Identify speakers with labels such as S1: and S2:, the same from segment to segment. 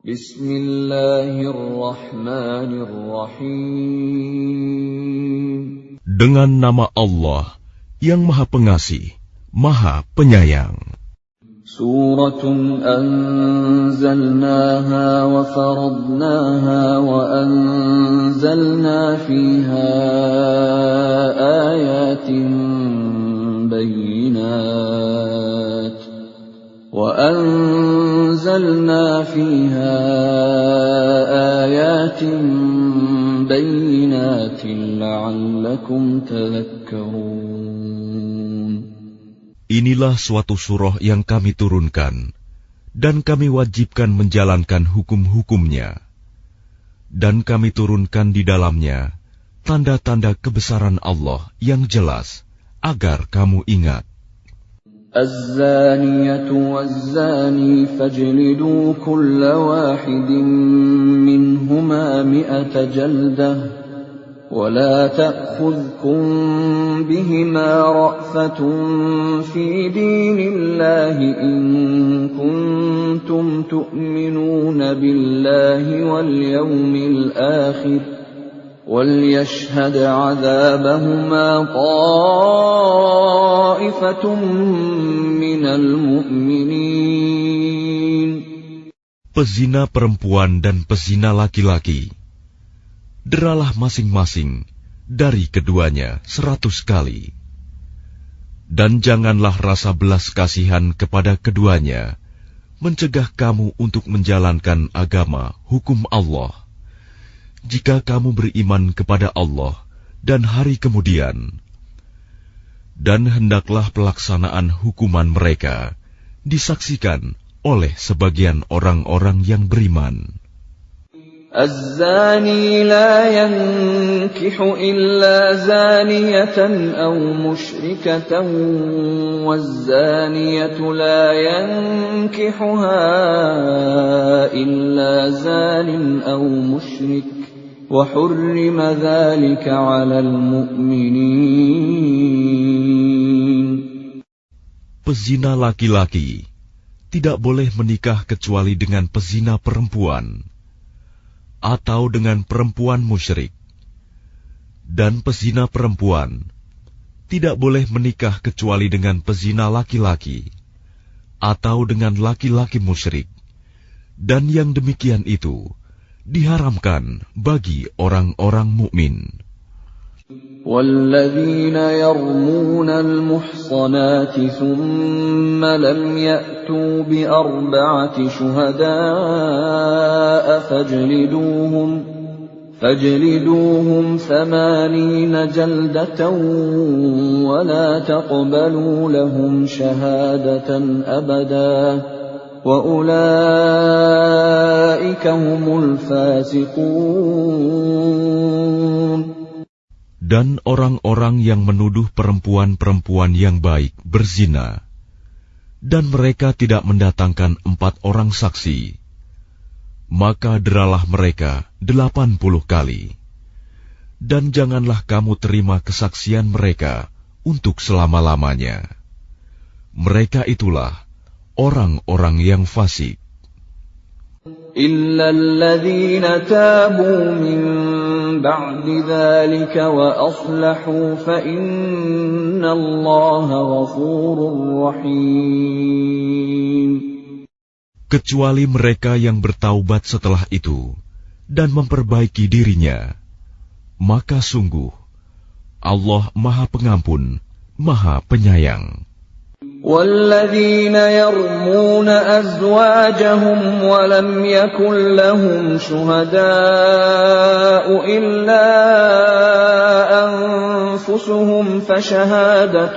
S1: Bismillahirrahmanirrahim.
S2: Dengan nama Allah yang Maha Pengasih, Maha Penyayang.
S1: Suratun anzalnaha wa faradnaha wa anzalna fiha ayatin bayyinat وَأَنزَلْنَا فِيهَا آيَاتٍ بَيِّنَاتٍ لَعَلَّكُمْ تَذَكَّرُونَ.
S2: Inilah suatu surah yang kami turunkan, dan kami wajibkan menjalankan hukum-hukumnya. Dan kami turunkan di dalamnya tanda-tanda kebesaran Allah yang jelas, agar kamu ingat.
S1: الزانية والزاني فاجلدوا كل واحد منهما 100 جلدة ولا تأخذكم بهما رأفة في دين الله إن كنتم تؤمنون بالله واليوم الآخر وَلْيَشْهَدْ عَذَابَهُمَا طَائِفَةٌ مِّنَ الْمُؤْمِنِينَ.
S2: Pezina perempuan dan pezina laki-laki, deralah masing-masing dari keduanya 100 kali. Dan janganlah rasa belas kasihan kepada keduanya mencegah kamu untuk menjalankan agama hukum Allah. Jika kamu beriman kepada Allah dan hari kemudian, dan hendaklah pelaksanaan hukuman mereka disaksikan oleh sebagian orang-orang yang beriman.
S1: الزاني لا ينكح إلا زانية أو مشركة والزانية لا ينكحها إلا زان أو مشرك وحرم ذلك على المؤمنين.
S2: Pezina laki-laki tidak boleh menikah kecuali dengan pezina perempuan atau dengan perempuan musyrik, dan pezina perempuan tidak boleh menikah kecuali dengan pezina laki-laki atau dengan laki-laki musyrik, dan yang demikian itu diharamkan bagi orang-orang mukmin.
S1: وَالَّذِينَ يَرْمُونَ الْمُحْصَنَاتِ ثُمَّ لَمْ يَأْتُوا بِأَرْبَعَةِ شُهَدَاءَ فَاجْلِدُوهُمْ 80 جَلْدَةً وَلَا تَقْبَلُوا لَهُمْ شَهَادَةً أَبَدًا وَأُولَئِكَ هُمُ الْفَاسِقُونَ.
S2: Dan orang-orang yang menuduh perempuan-perempuan yang baik berzina, dan mereka tidak mendatangkan 4 orang saksi, maka deralah mereka 80 kali. Dan janganlah kamu terima kesaksian mereka untuk selama-lamanya. Mereka itulah orang-orang yang fasik.
S1: إِلَّا الَّذِينَ تَابُوا مِن بَعْدِ ذَلِكَ وَأَصْلَحُوا فَإِنَّ اللَّهَ غَفُورٌ رَّحِيمٌ.
S2: Kecuali mereka yang bertaubat setelah itu dan memperbaiki dirinya, maka sungguh Allah Maha Pengampun, Maha Penyayang.
S1: وَالَّذِينَ يَرْمُونَ أَزْوَاجَهُمْ وَلَمْ يَكُنْ لَهُمْ شُهَدَاءُ إِلَّا أَنفُسُهُمْ فَشَهَادَةُ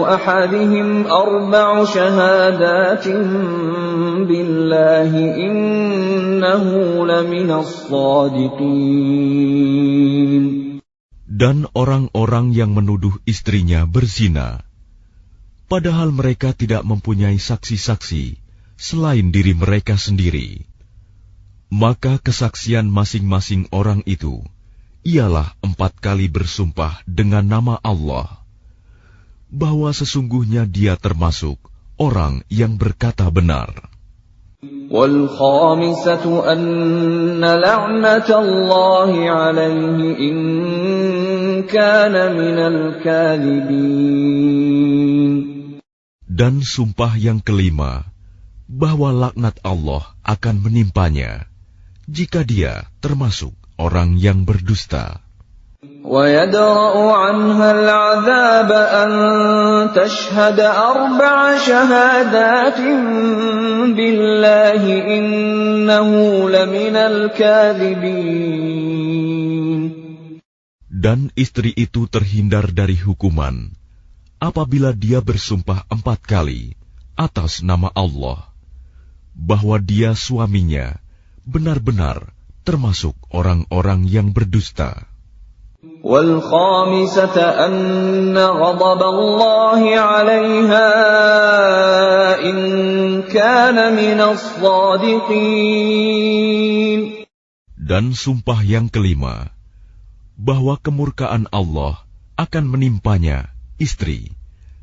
S1: أَحَدِهِمْ 4 شَهَادَاتٍ بِاللَّهِ إِنَّهُ لَمِنَ الصَّادِقِينَ.
S2: Dan orang-orang yang menuduh istrinya berzina, padahal mereka tidak mempunyai saksi-saksi selain diri mereka sendiri, maka kesaksian masing-masing orang itu ialah 4 kali bersumpah dengan nama Allah, bahwa sesungguhnya dia termasuk orang yang berkata benar.
S1: وَالْخَامِسَةُ أَنَّ لَعْنَةَ اللَّهِ عَلَيْهِ إِن كَانَ مِنَ الْكَاذِبِينَ.
S2: Dan sumpah yang kelima, bahwa laknat Allah akan menimpanya jika dia termasuk orang yang berdusta.
S1: وَيَدْرَأُ عَنْهَا الْعَذَابَ أَن تَشْهَدَ 4 شَهَادَاتٍ بِاللَّهِ إِنَّهُ لَمِنَ الْكَاذِبِينَ.
S2: Dan istri itu terhindar dari hukuman apabila dia bersumpah 4 kali atas nama Allah bahwa dia suaminya benar-benar termasuk orang-orang yang berdusta.
S1: وَالْخَامِسَةَ أَنَّ غَضَبَ اللَّهِ عَلَيْهَا إِن كَانَ مِنَ الصَّادِقِينَ.
S2: Dan sumpah yang kelima, bahwa kemurkaan Allah akan menimpanya istri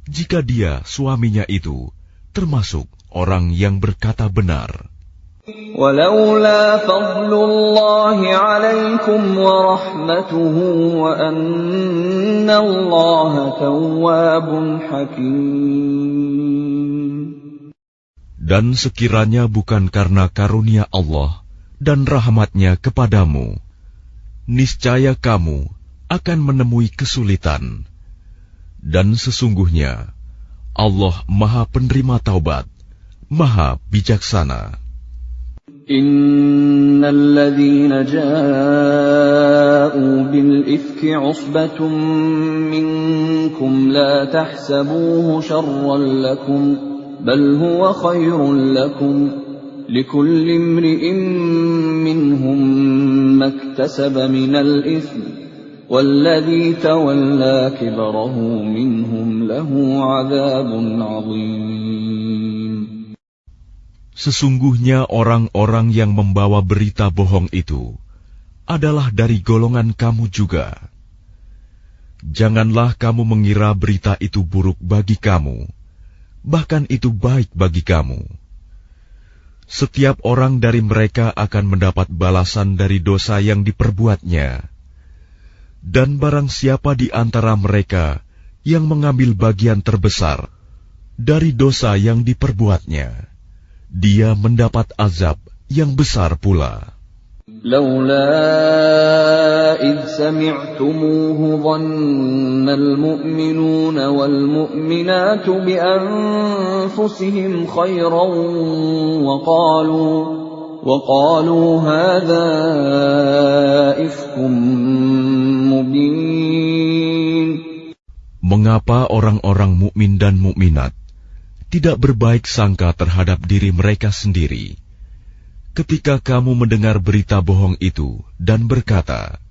S2: jika dia suaminya itu termasuk orang yang berkata benar.
S1: وَلَوْلَا فَضْلُ اللَّهِ عَلَيْكُمْ وَرَحْمَتُهُ وَأَنَّ اللَّهَ تَوَّابٌ حَكِيمٌ.
S2: Dan sekiranya bukan karena karunia Allah dan rahmat-Nya kepadamu, niscaya kamu akan menemui kesulitan. Dan sesungguhnya Allah Maha Penerima Taubat, Maha Bijaksana.
S1: إِنَّ الَّذِينَ جَاءُوا بِالْإِفْكِ عُصْبَةٌ مِّنكُمْ لَا تَحْسَبُوهُ شَرًّا لَّكُمْ بَلْ هُوَ خَيْرٌ لَّكُمْ لِكُلِّ امْرِئٍ مِّنْهُم مَّا اكْتَسَبَ مِنَ الْإِثْمِ وَالَّذِي تَوَلَّىٰ كِبْرَهُ مِنْهُمْ لَهُ عَذَابٌ عَظِيمٌ.
S2: Sesungguhnya orang-orang yang membawa berita bohong itu adalah dari golongan kamu juga. Janganlah kamu mengira berita itu buruk bagi kamu, bahkan itu baik bagi kamu. Setiap orang dari mereka akan mendapat balasan dari dosa yang diperbuatnya. Dan barang siapa di antara mereka yang mengambil bagian terbesar dari dosa yang diperbuatnya, dia mendapat azab yang besar pula.
S1: لولا إذ سمعتموه ظن المؤمنون والمؤمنات بأنفسهم خيرا وقالوا هذا إفك مبين.
S2: Mengapa orang-orang mukmin dan mukminat tidak berbaik sangka terhadap diri mereka sendiri ketika kamu mendengar berita bohong itu dan berkata,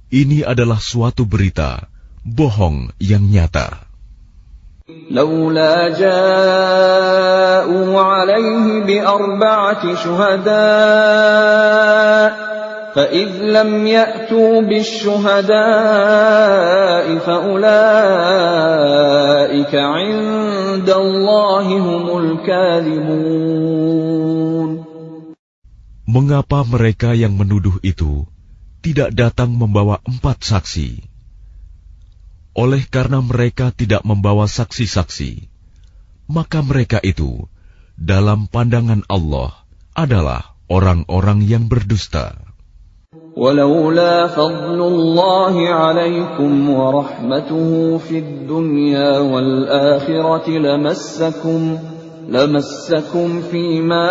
S2: ini adalah suatu berita bohong yang nyata.
S1: لولا جاءوا عليه ب4 شهداء فإذ لم يأتوا بالشهداء فأولئك عند الله هم الكاذبون.
S2: Mengapa mereka yang menuduh itu tidak datang membawa 4 saksi? Oleh karena mereka tidak membawa saksi-saksi, maka mereka itu dalam pandangan Allah adalah orang-orang yang berdusta.
S1: ولولا فضل الله عليكم ورحمته في الدنيا والآخرة لمسكم فيما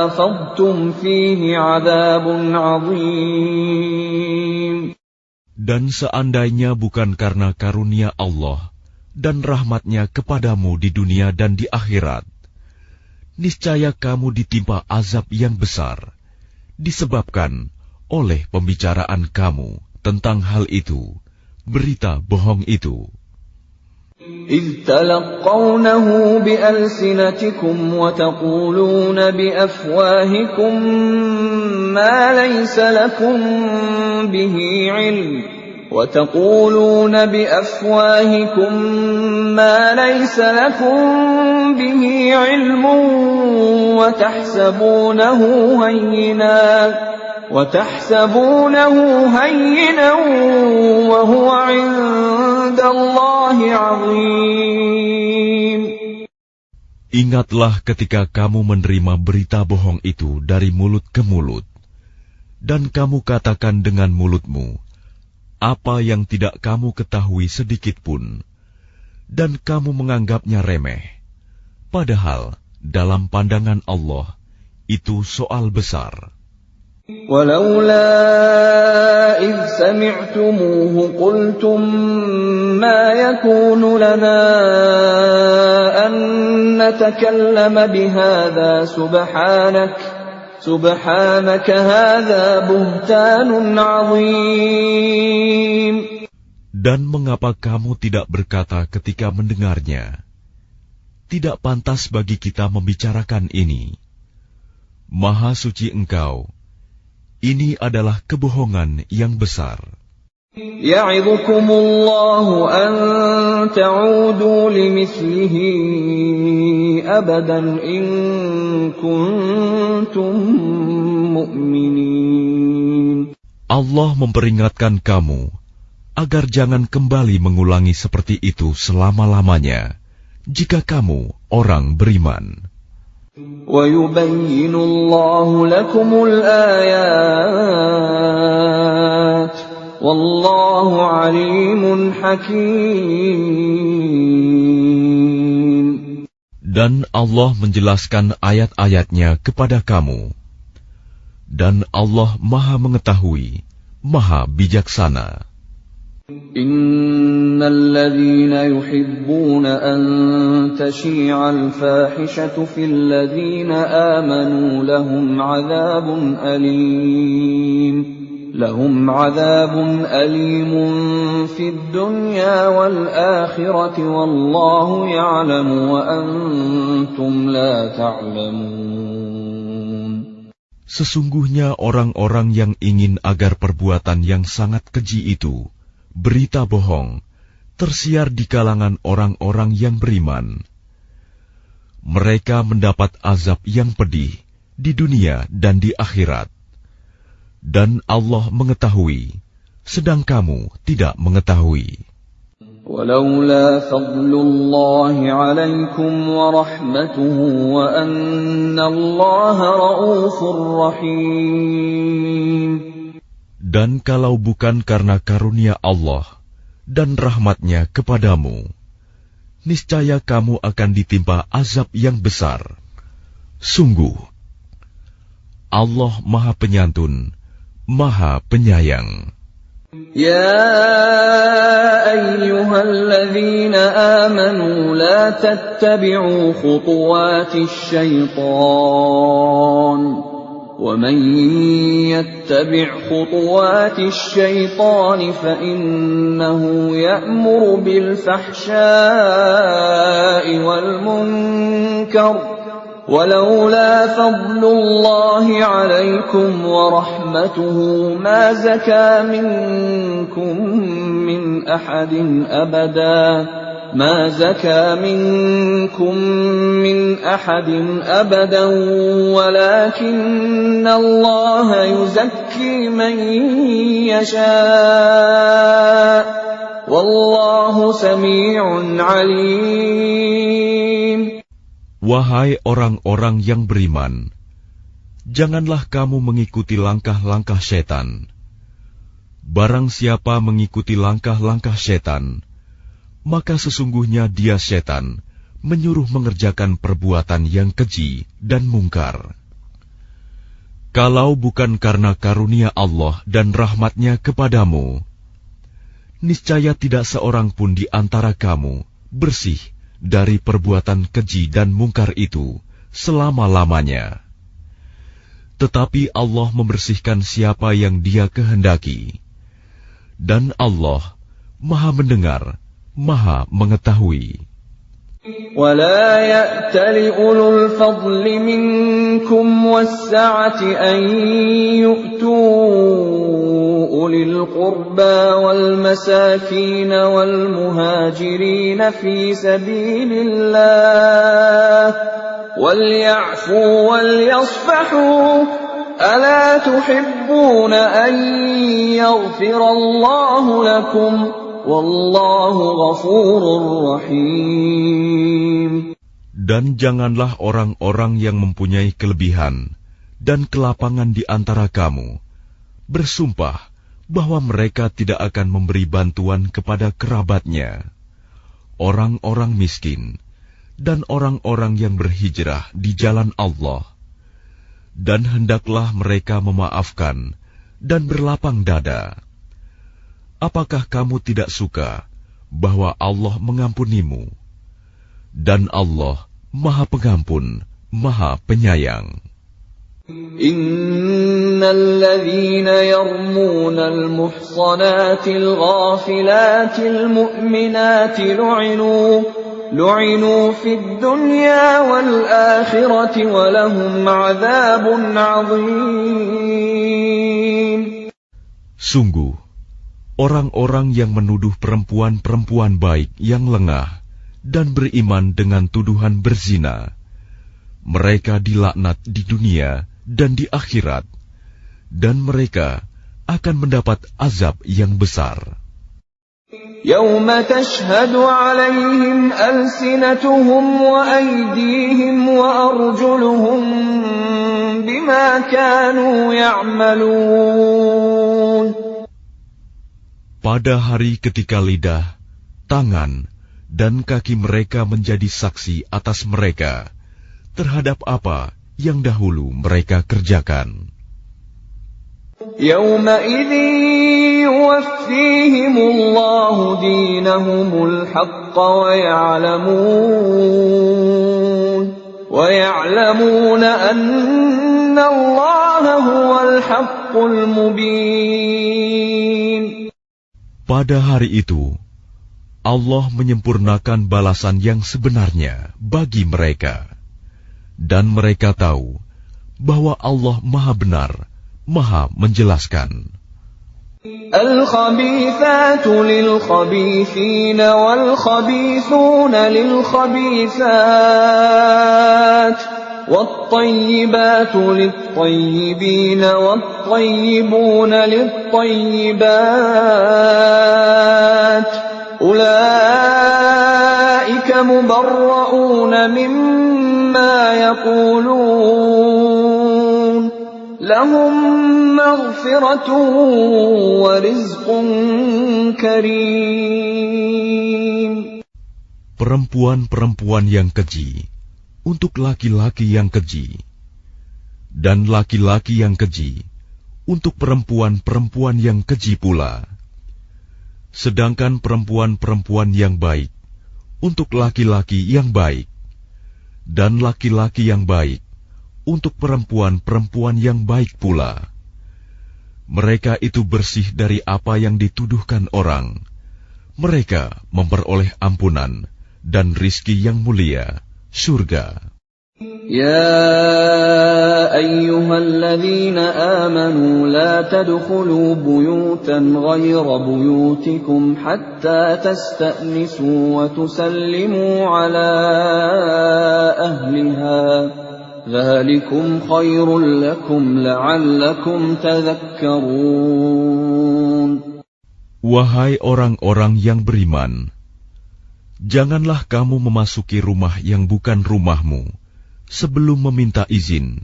S1: أفضتم فيه عذاب عظيم.
S2: Dan seandainya bukan karena karunia Allah dan rahmat-Nya kepadamu di dunia dan di akhirat, niscaya kamu ditimpa azab yang besar, disebabkan oleh pembicaraan kamu tentang hal itu, berita bohong itu.
S1: إذ تلقونه بألسنتكم وتقولون بأفواهكم ما ليس لكم به علم وتحسبونه هينا وهو عند الله عظيم.
S2: Ingatlah ketika kamu menerima berita bohong itu dari mulut ke mulut, dan kamu katakan dengan mulutmu apa yang tidak kamu ketahui sedikit pun, dan kamu menganggapnya remeh. Padahal dalam pandangan Allah itu soal besar.
S1: ولولا إذ سمعتموه قلتم ما يكون لنا أن نتكلم بهذا سبحانك هذا بهتان عظيم.
S2: Dan mengapa kamu tidak berkata ketika mendengarnya, tidak pantas bagi kita membicarakan ini. Maha suci Engkau, ini adalah kebohongan yang besar.
S1: يعظكم الله أن تعودوا لمثله أبدا إن كنتم مؤمنين.
S2: Allah memperingatkan kamu agar jangan kembali mengulangi seperti itu selama-lamanya, jika kamu orang beriman.
S1: وَيُبَيِّنُ اللَّهُ لَكُمُ الْآيَاتِ وَاللَّهُ عَلِيمٌ حَكِيمٌ.
S2: Dan Allah menjelaskan ayat-ayatnya kepada kamu. Dan Allah Maha Mengetahui, Maha Bijaksana.
S1: إن الذين يحبون أن تشيع الفاحشة في الذين آمنوا لهم عذاب أليم في الدنيا والآخرة والله يعلم وأنتم لا تعلمون.
S2: Sesungguhnya orang-orang yang ingin agar perbuatan yang sangat keji itu, berita bohong, tersiar di kalangan orang-orang yang beriman. Mereka mendapat azab yang pedih di dunia dan di akhirat. Dan Allah mengetahui, sedang kamu tidak mengetahui.
S1: ولولا فضل الله عليكم ورحمته وأن الله رؤوف رحيم.
S2: Dan kalau bukan karena karunia Allah dan rahmat-Nya kepadamu, niscaya kamu akan ditimpa azab yang besar. Sungguh, Allah Maha Penyantun, Maha Penyayang.
S1: يا أيها الذين آمنوا لا تتبعوا خطوات الشيطان ومن يتبع خطوات الشيطان فإنه يأمر بالفحشاء والمنكر ولولا فضل الله عليكم ورحمته ما زكى منكم من أحد أبدا ولكن الله يزكي من يشاء والله سميع عليم.
S2: Wahai orang-orang yang beriman, janganlah kamu mengikuti langkah-langkah setan. Barang siapa mengikuti langkah-langkah setan, maka sesungguhnya dia setan menyuruh mengerjakan perbuatan yang keji dan mungkar. Kalau bukan karena karunia Allah dan rahmat-Nya kepadamu, niscaya tidak seorang pun di antara kamu bersih dari perbuatan keji dan mungkar itu selama-lamanya. Tetapi Allah membersihkan siapa yang Dia kehendaki. Dan Allah Maha mendengar, Maha mengetahui.
S1: ولا يأتل أولو الفضل منكم والسعة أن يؤتوا أولي القربى والمساكين والمهاجرين في سبيل الله وليعفوا وليصفحوا ألا تحبون أن يغفر الله لكم والله غفور رحيم.
S2: Dan janganlah orang-orang yang mempunyai kelebihan dan kelapangan di antara kamu bersumpah bahwa mereka tidak akan memberi bantuan kepada kerabatnya, orang-orang miskin, dan orang-orang yang berhijrah di jalan Allah. Dan hendaklah mereka memaafkan dan berlapang dada. Apakah kamu tidak suka bahwa Allah mengampunimu? Dan Allah Maha Pengampun, Maha Penyayang.
S1: Innal ladzina yarmuna al-muhsanatil ghafilatil mu'minatil lu'inu fid dunya wal akhirati wa lahum 'adzabun 'adzim.
S2: Sungguh, orang-orang yang menuduh perempuan-perempuan baik yang lengah dan beriman dengan tuduhan berzina, mereka dilaknat di dunia dan di akhirat, dan mereka akan mendapat azab yang besar.
S1: Yauma tashhadu 'alaihim alsinatuhum wa aydihim wa arjuluhum bima kanu ya'malun.
S2: Pada hari ketika lidah, tangan, dan kaki mereka menjadi saksi atas mereka terhadap apa yang dahulu mereka kerjakan.
S1: Yawma idzin yuwaffihimullahu dinahumul haqqa wa ya'lamuna anna Allaha huwal haqqul mubin.
S2: Pada hari itu, Allah menyempurnakan balasan yang sebenarnya bagi mereka. Dan mereka tahu bahwa Allah Maha Benar, Maha Menjelaskan.
S1: Al-khabithatu lil-khabithina wal-khabithuna lil-khabithat wat-tayyibatu lit-tayyibina wat-tayyibuna lit-tayyibat ulaika mubarra'una mimma yaqulun lahum maghfiratun wa rizqun karim.
S2: Perempuan-perempuan yang keji untuk laki-laki yang keji, dan laki-laki yang keji untuk perempuan-perempuan yang keji pula. Sedangkan perempuan-perempuan yang baik untuk laki-laki yang baik, dan laki-laki yang baik untuk perempuan-perempuan yang baik pula. Mereka itu bersih dari apa yang dituduhkan orang. Mereka memperoleh ampunan dan rizki yang mulia, surga.
S1: Ya ayyuhalladzina amanu la tadkhulu buyutan ghayra buyutikum hatta tasta'nisu wa tusallimu ala ahliha. Dzalikum khairul lakum la'allakum tadhakkarun.
S2: Wahai orang-orang yang beriman, janganlah kamu memasuki rumah yang bukan rumahmu sebelum meminta izin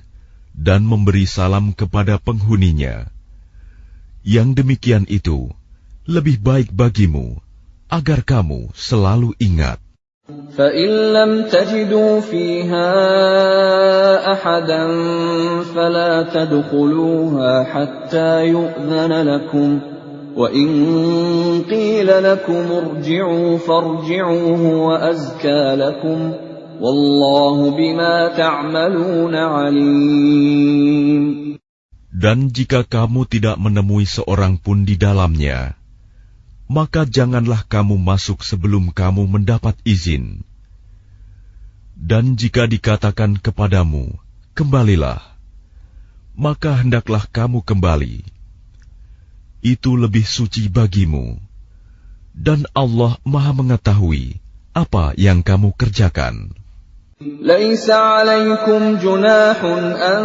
S2: dan memberi salam kepada penghuninya. Yang demikian itu lebih baik bagimu agar kamu selalu ingat.
S1: فَإِن لَّمْ تَجِدُوا فِيهَا أَحَدًا فَلَا تَدْخُلُوهَا حَتَّى يُؤْذَنَ لَكُمْ وَإِن قِيلَ لَكُمُ ارْجِعُوا فَارْجِعُوا هُوَ أَزْكَىٰ لَكُمْ وَاللَّهُ بِمَا تَعْمَلُونَ عَلِيمٌ.
S2: Dan jika kamu tidak menemui seorang pun di dalamnya, maka janganlah kamu masuk sebelum kamu mendapat izin. Dan jika dikatakan kepadamu, kembalilah, maka hendaklah kamu kembali. Itu lebih suci bagimu, dan Allah Maha mengetahui apa yang kamu kerjakan.
S1: ليس عليكم جناح أن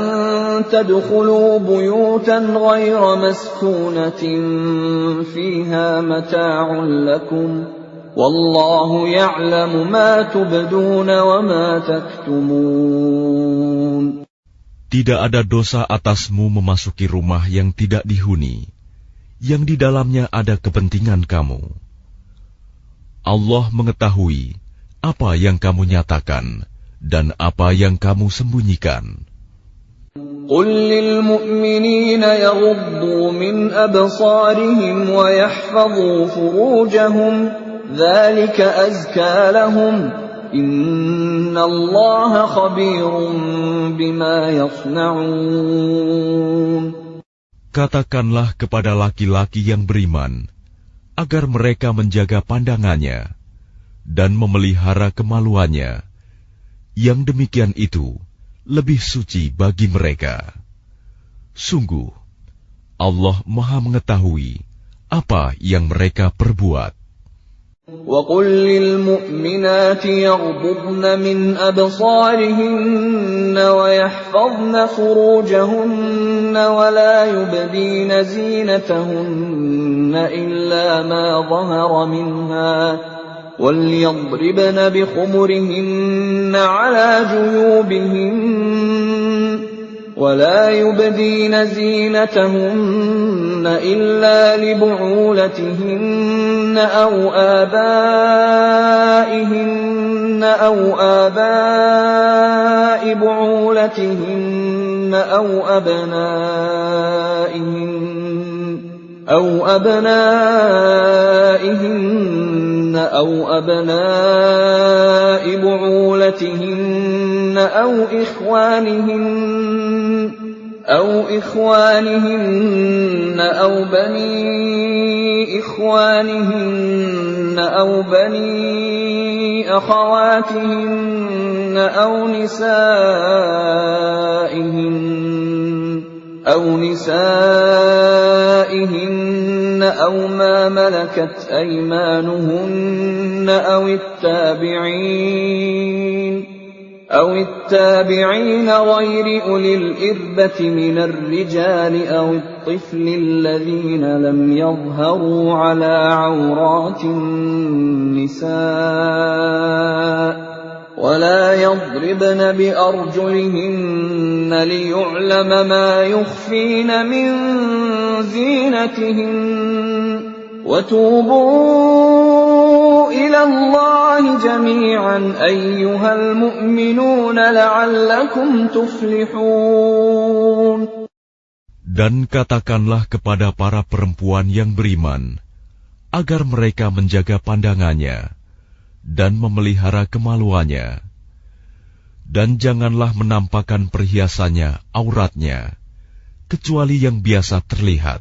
S1: تدخلوا بيوتا غير مسكونة فيها متاع لكم والله يعلم ما تبدون وما تكتمون.
S2: Tidak ada dosa atasmu memasuki rumah yang tidak dihuni, yang di dalamnya ada kepentingan kamu. Allah mengetahui apa yang kamu nyatakan dan apa yang kamu sembunyikan.
S1: قل للمؤمنين يغضوا من أبصارهم ويحفظوا فروجهم ذلك أزكى لهم إن الله خبير بما يصنعون.
S2: Katakanlah kepada laki-laki yang beriman agar mereka menjaga pandangannya dan memelihara kemaluannya. Yang demikian itu lebih suci bagi mereka. Sungguh, Allah Maha mengetahui apa yang mereka perbuat.
S1: وَقُلْ لِلْمُؤْمِنَاتِ يَغْضُضْنَ مِنْ أَبْصَارِهِنَّ وَيَحْفَظْنَ فُرُوجَهُنَّ وَلَا يُبْدِينَ زِينَتَهُنَّ إِلَّا مَا ظَهَرَ مِنْهَا وَلْيَضْرِبْنَ بِخُمُرِهِنَّ عَلَى جُيُوبِهِنَّ وَلَا يُبْدِينَ زِينَتَهُنَّ إِلَّا لِبُعُولَتِهِنَّ أَوْ آبَائِهِنَّ أَوْ آبَاءِ بُعُولَتِهِنَّ أَوْ أَبْنَائِهِنَّ أَوْ أَبْنَاءِ بُعُولَتِهِنَّ أَوْ إِخْوَانِهِنَّ أَوْ بَنِي إِخْوَانِهِنَّ أَوْ بَنِي أَخَوَاتِهِنَّ أَوْ نِسَائِهِنَّ أَوْ مَا مَلَكَتْ أَيْمَانُهُنَّ أَوِ التَّابِعِينَ غَيْرِ أُولِي الْإِرْبَةِ مِنَ الرِّجَالِ أَوِ الطِّفْلِ الَّذِينَ لَمْ يَظْهَرُوا عَلَى عَوْرَاتِ النِّسَاءِ وَلَا يَضْرِبْنَ بِأَرْجُلِهِنَّ لِيُعْلَمَ مَا يُخْفِينَ مِنْ زِينَتِهِنَّ وَتُوبُوا إِلَى اللَّهِ جَمِيعًا أَيُّهَا الْمُؤْمِنُونَ لَعَلَّكُمْ تُفْلِحُونَ.
S2: Dan katakanlah kepada para perempuan yang beriman agar mereka menjaga pandangannya dan memelihara kemaluannya, dan janganlah menampakkan perhiasannya, auratnya, kecuali yang biasa terlihat.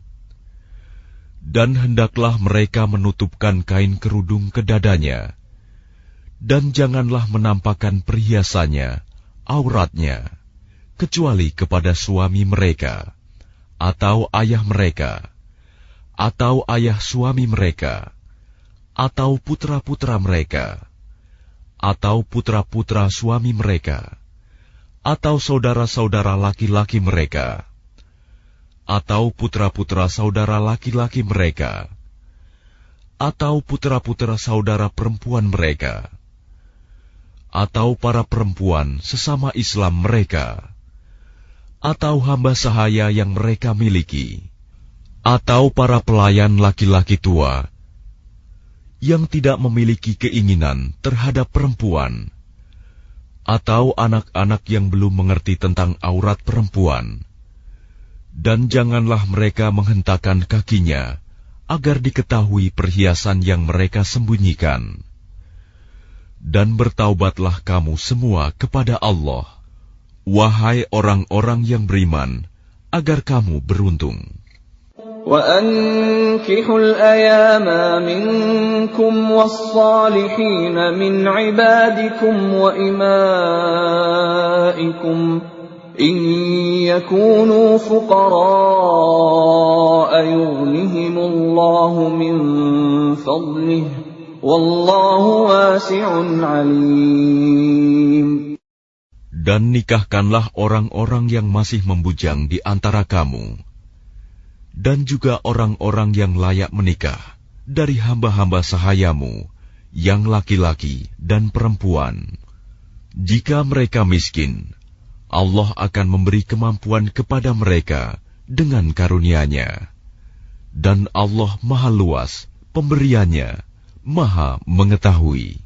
S2: Dan hendaklah mereka menutupkan kain kerudung ke dadanya, dan janganlah menampakkan perhiasannya, auratnya, kecuali kepada suami mereka, atau ayah mereka, atau ayah suami mereka, atau putra-putra mereka, atau putra-putra suami mereka, atau saudara-saudara laki-laki mereka, atau putra-putra saudara laki-laki mereka, atau putra-putra saudara perempuan mereka, atau para perempuan sesama Islam mereka, atau hamba sahaya yang mereka miliki, atau para pelayan laki-laki tua yang tidak memiliki keinginan terhadap perempuan, atau anak-anak yang belum mengerti tentang aurat perempuan. Dan janganlah mereka menghentakkan kakinya agar diketahui perhiasan yang mereka sembunyikan. Dan bertaubatlah kamu semua kepada Allah, wahai orang-orang yang beriman, agar kamu beruntung.
S1: وأنكحوا الأيام منكم والصالحين من عبادكم وإمائكم إن يكونوا فقراء يغنهم الله من فضله والله واسع عليم.
S2: Dan nikahkanlah orang-orang yang masih membujang di antara kamu, dan juga orang-orang yang layak menikah dari hamba-hamba sahayamu, yang laki-laki dan perempuan. Jika mereka miskin, Allah akan memberi kemampuan kepada mereka dengan karunia-Nya. Dan Allah Maha Luas pemberiannya, Maha Mengetahui.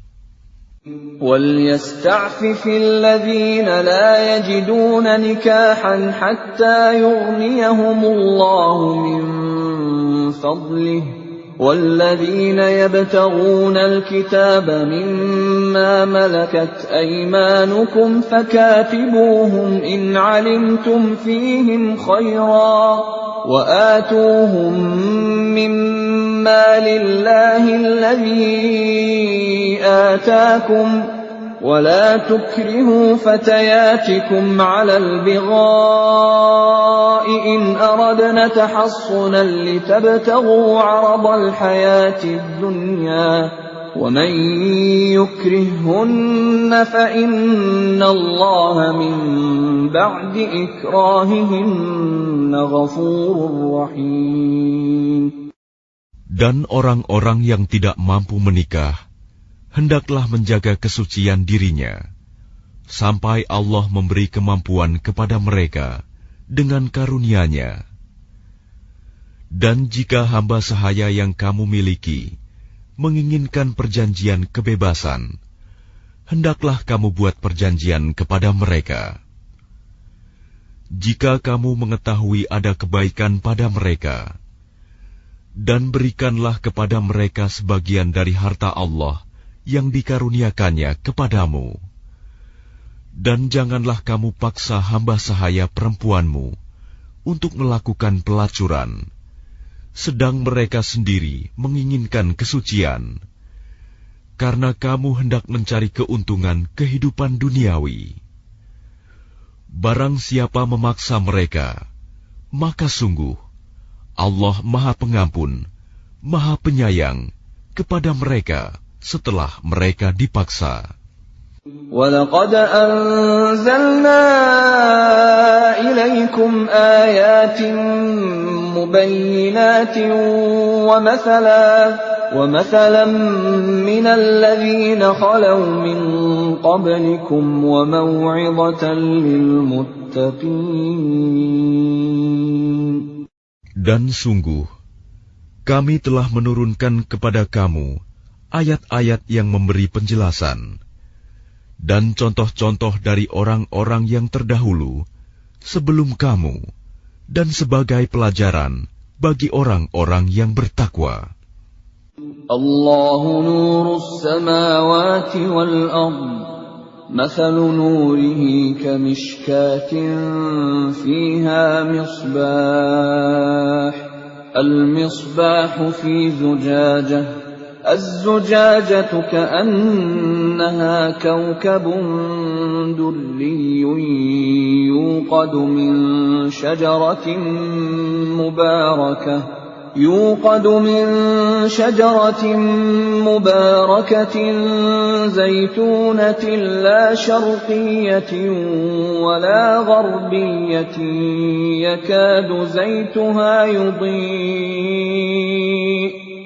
S1: وَلْيَسْتَعْفِفِ الَّذِينَ لَا يَجِدُونَ نِكَاحًا حَتَّى يُغْنِيَهُمُ اللَّهُ مِنْ فَضْلِهِ وَالَّذِينَ يَبْتَغُونَ الْكِتَابَ مِمَّا مَلَكَتْ أَيْمَانُكُمْ فَكَاتِبُوهُمْ إِنْ عَلِمْتُمْ فِيهِمْ خَيْرًا وَآتُوهُمْ مِمَّا لِلَّهِ الَّذِي آتاكم ولا تكرهوا فتياتكم على البغاء إن أردنا تحصنا لتبتغوا عرض الحياة الدنيا ومن يكرههن فإن الله من بعد إكراههن غفور رحيم.
S2: Dan orang-orang yang tidak mampu menikah hendaklah menjaga kesucian dirinya, sampai Allah memberi kemampuan kepada mereka dengan karunia-Nya. Dan jika hamba sahaya yang kamu miliki menginginkan perjanjian kebebasan, hendaklah kamu buat perjanjian kepada mereka. Jika kamu mengetahui ada kebaikan pada mereka, dan berikanlah kepada mereka sebagian dari harta Allah yang dikaruniakannya kepadamu. Dan janganlah kamu paksa hamba sahaya perempuanmu untuk melakukan pelacuran, sedang mereka sendiri menginginkan kesucian, karena kamu hendak mencari keuntungan kehidupan duniawi. Barang siapa memaksa mereka, maka sungguh Allah Maha Pengampun, Maha Penyayang kepada mereka setelah mereka dipaksa.
S1: وَلَقَدْ أَنزَلْنَا إِلَيْكُمْ آيَاتٍ مُبَيِّنَاتٍ وَمَثَلًا مِنَ الَّذِينَ خَلَوْا مِنْ قَبْلِكُمْ وَمَوْعِظَةً لِلْمُتَّقِينَ.
S2: Dan sungguh, kami telah menurunkan kepada kamu ayat-ayat yang memberi penjelasan, dan contoh-contoh dari orang-orang yang terdahulu sebelum kamu, dan sebagai pelajaran bagi orang-orang yang bertakwa.
S1: Allahu nurus samawati wal ard, mathalu nurihi kamishkatin fiha misbah, al-misbahu fi zujajah, الزجاجة كأنها كوكب دري يوقد من شجرة مباركة زيتونة لا شرقية ولا غربية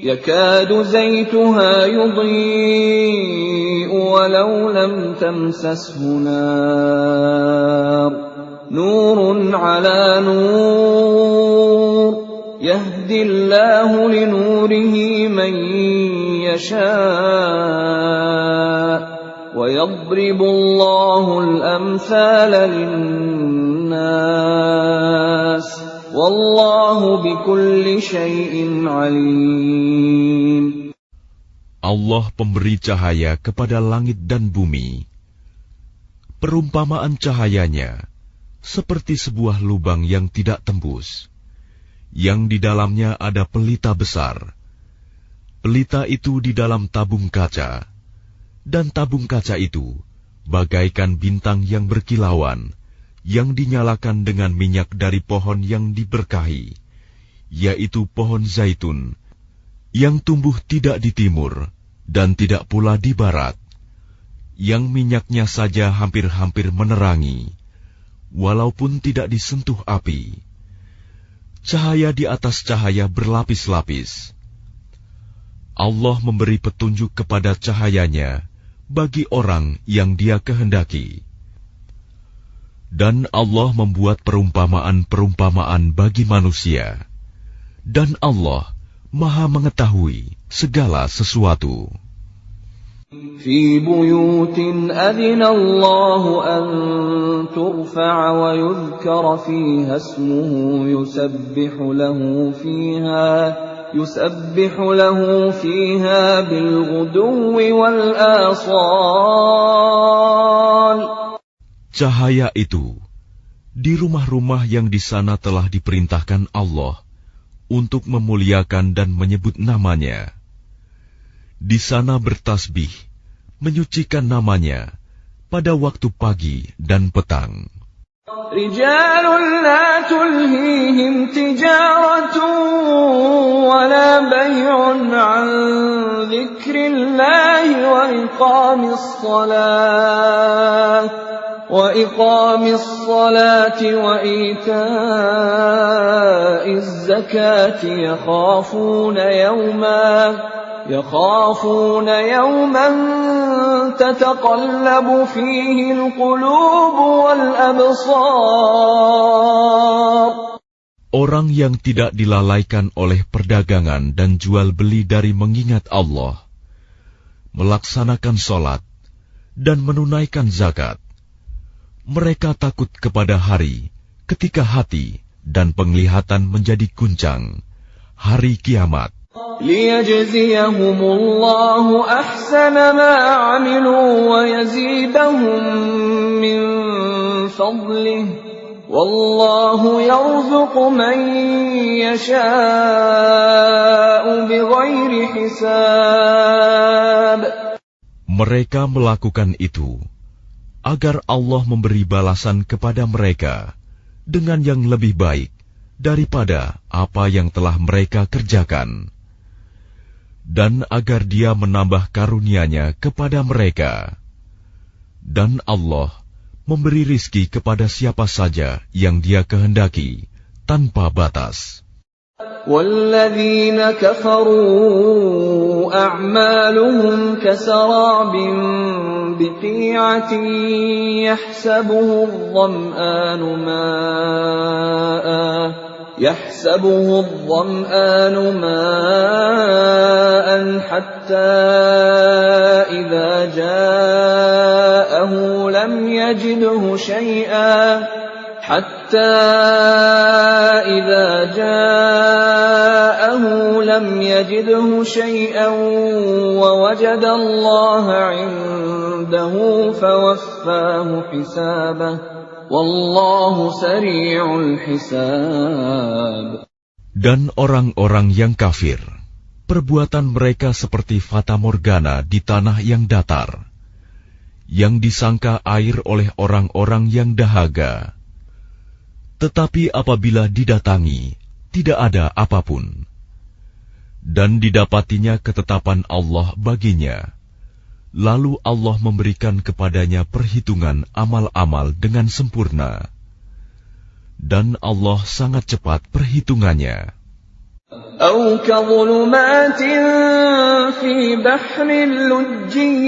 S1: يكاد زيتها يضيء ولو لم تمسسه نار نور على نور يهدي الله لنوره من يشاء ويضرب الله الأمثال للناس Wallahu bikulli syai'in alim.
S2: Allah pemberi cahaya kepada langit dan bumi. Perumpamaan cahayanya seperti sebuah lubang yang tidak tembus, yang di dalamnya ada pelita besar. Pelita itu di dalam tabung kaca, dan tabung kaca itu bagaikan bintang yang berkilauan, yang dinyalakan dengan minyak dari pohon yang diberkahi, yaitu pohon zaitun, yang tumbuh tidak di timur dan tidak pula di barat, yang minyaknya saja hampir-hampir menerangi, walaupun tidak disentuh api. Cahaya di atas cahaya berlapis-lapis. Allah memberi petunjuk kepada cahayanya bagi orang yang Dia kehendaki. Dan Allah membuat perumpamaan-perumpamaan bagi manusia. Dan Allah Maha mengetahui segala sesuatu.
S1: في بيوت أذن الله أن ترفع ويذكر فيها اسمه يسبح له فيها بالغدو والآصال.
S2: Cahaya itu di rumah-rumah yang di sana telah diperintahkan Allah untuk memuliakan dan menyebut namanya. Di sana bertasbih, menyucikan namanya pada waktu pagi dan petang.
S1: رجال لا تلهيهم تجارة ولا بيع عن ذكر الله وإقام الصلاة وإيتاء الزكاة يخافون يوما تتقلب فيه القلوب والأبصار.
S2: Orang yang tidak dilalaikan oleh perdagangan dan jual beli dari mengingat Allah, melaksanakan sholat, dan menunaikan zakat, mereka takut kepada hari ketika hati dan penglihatan menjadi guncang, hari kiamat.
S1: ليجزيهم الله أحسن ما عملوا ويزيدهم من فضله والله يرزق من يشاء بغير حساب.
S2: Mereka melakukan itu agar Allah memberi balasan kepada mereka dengan yang lebih baik daripada apa yang telah mereka kerjakan, dan agar Dia menambah karunia-Nya kepada mereka. Dan Allah memberi rizki kepada siapa saja yang Dia kehendaki tanpa batas.
S1: وَالَّذِينَ كَفَرُوا أَعْمَالُهُمْ كَسَرَابٍ بِقِيعَةٍ يحسبه الظمآن ماء حتى إذا جاءه لم يجده شيئا ووجد الله عنده فوفاه حسابه Wallahu sari'ul hisab.
S2: Dan orang-orang yang kafir, perbuatan mereka seperti fata morgana di tanah yang datar, yang disangka air oleh orang-orang yang dahaga. Tetapi apabila didatangi, tidak ada apapun. Dan didapatinya ketetapan Allah baginya. Lalu Allah memberikan kepadanya perhitungan amal-amal dengan sempurna. Dan Allah sangat cepat perhitungannya.
S1: أو كظلمات في بحر لجي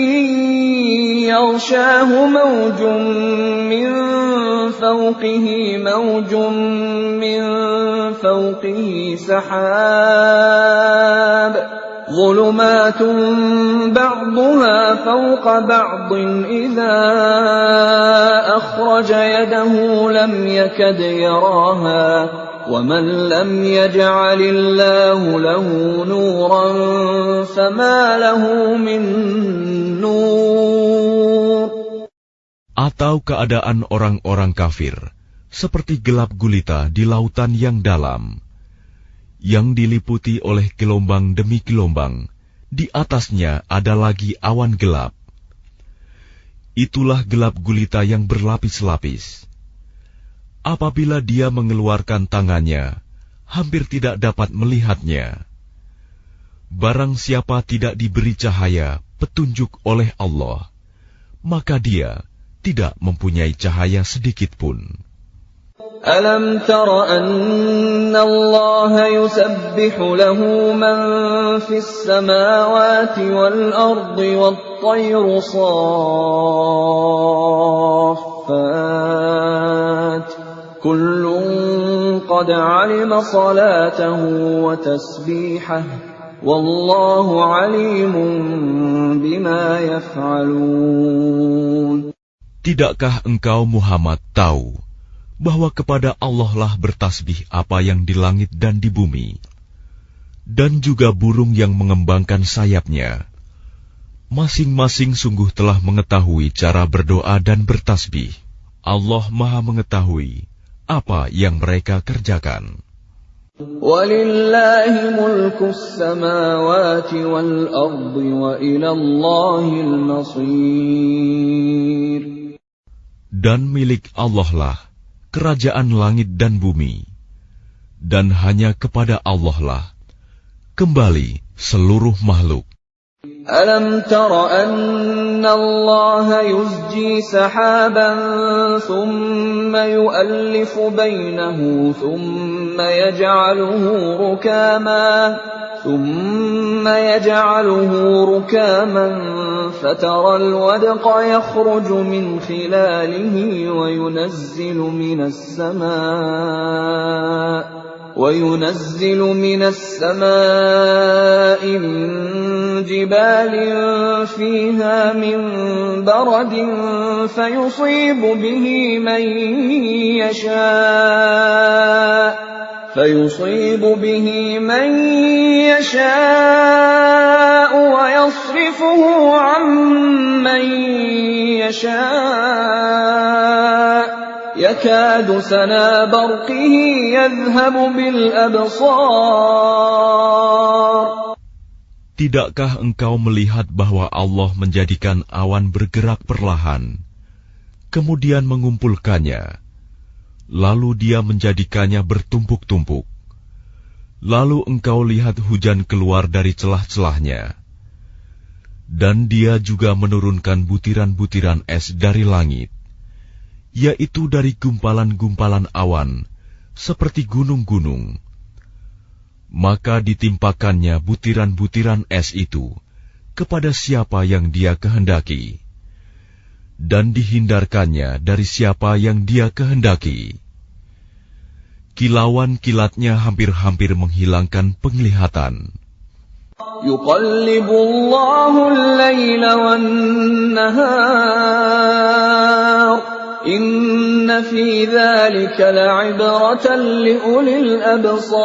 S1: يغشاه موج من فوقه سحاب ظلمات بعضها فوق بعض إذا أخرج يده لم يكد يراها ومن لم يجعل الله له نورا فما له من نور.
S2: Atau keadaan orang-orang kafir seperti gelap gulita di lautan yang dalam, yang diliputi oleh gelombang demi gelombang, di atasnya ada lagi awan gelap. Itulah gelap gulita yang berlapis-lapis. Apabila dia mengeluarkan tangannya, hampir tidak dapat melihatnya. Barang siapa tidak diberi cahaya, petunjuk oleh Allah, maka dia tidak mempunyai cahaya sedikit pun.
S1: Alam tara anna Allah yusabbihu lahu man fis samawati wal ardi wat tayru saffat kullun qad alima salatahu wa tasbihahu wallahu alimun bima yaf'alun.
S2: Tidakkah engkau Muhammad tahu bahwa kepada Allah lah bertasbih apa yang di langit dan di bumi, dan juga burung yang mengembangkan sayapnya. Masing-masing sungguh telah mengetahui cara berdoa dan bertasbih. Allah Maha mengetahui apa yang mereka kerjakan.
S1: Walillahi mulkus samawati wal ardi wa ilallahil masir.
S2: Dan milik Allah lah kerajaan langit dan bumi, dan hanya kepada Allah lah kembali seluruh makhluk.
S1: Alam tara anna Allah yuzji sahaban thumma yu'allifu bainahu thumma yaj'aluhu rukaman fatara al-wadqa yakhruju min khilalihi wa yunazzilu minas samaa'i min jibalin fiha min baradin fayusibu bihi man yasha'u wa yasrifuhu 'amman yasha'. يكاد سنا برقه يذهب بالأبصار.
S2: Tidakkah engkau melihat bahwa Allah menjadikan awan bergerak perlahan, kemudian mengumpulkannya, lalu dia menjadikannya bertumpuk-tumpuk. Lalu engkau lihat hujan keluar dari celah-celahnya. Dan dia juga menurunkan butiran-butiran es dari langit, yaitu dari gumpalan-gumpalan awan, seperti gunung-gunung. Maka ditimpakannya butiran-butiran es itu kepada siapa yang dia kehendaki, dan dihindarkannya dari siapa yang dia kehendaki. Kilauan kilatnya hampir-hampir menghilangkan penglihatan.
S1: Yuqallibullahu al-laila wan-nahar. Inna fi dzalika la'ibratan liulil absar.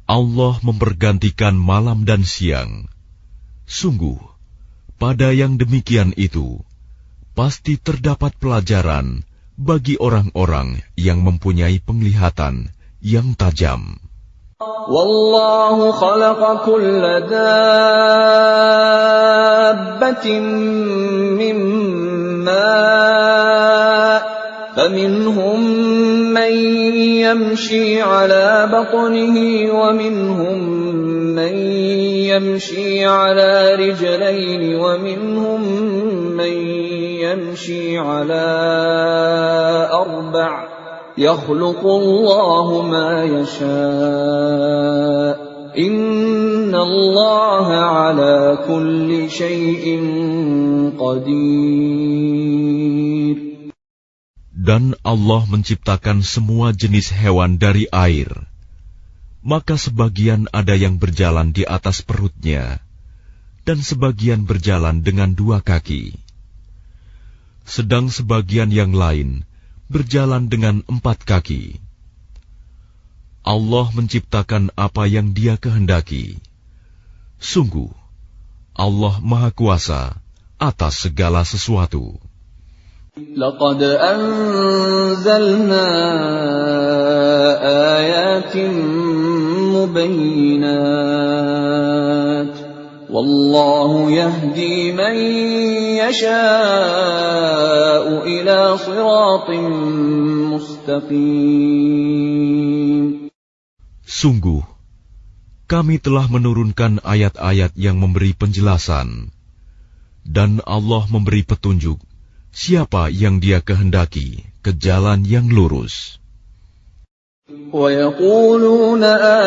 S2: Allah mempergantikan malam dan siang. Sungguh, pada yang demikian itu, pasti terdapat pelajaran bagi orang-orang yang mempunyai penglihatan yang tajam.
S1: Wallahu khalaqa kulla dabbatin فمنهم من يمشي على بطنه ومنهم من يمشي على رجلين ومنهم من يمشي على أربع يخلق الله ما يشاء إن الله على كل شيء قدير.
S2: Dan Allah menciptakan semua jenis hewan dari air. Maka sebagian ada yang berjalan di atas perutnya, dan sebagian berjalan dengan dua kaki. Sedang sebagian yang lain berjalan dengan 4 kaki. Allah menciptakan apa yang Dia kehendaki. Sungguh, Allah Maha Kuasa atas segala sesuatu.
S1: لقد أنزلنا آيات مبينات والله يهدي من يشاء إلى صراط مستقيم.
S2: Sungguh, kami telah menurunkan ayat-ayat yang memberi penjelasan, dan Allah memberi petunjuk siapa yang Dia kehendaki ke jalan yang lurus.
S1: وَيَقُولُونَ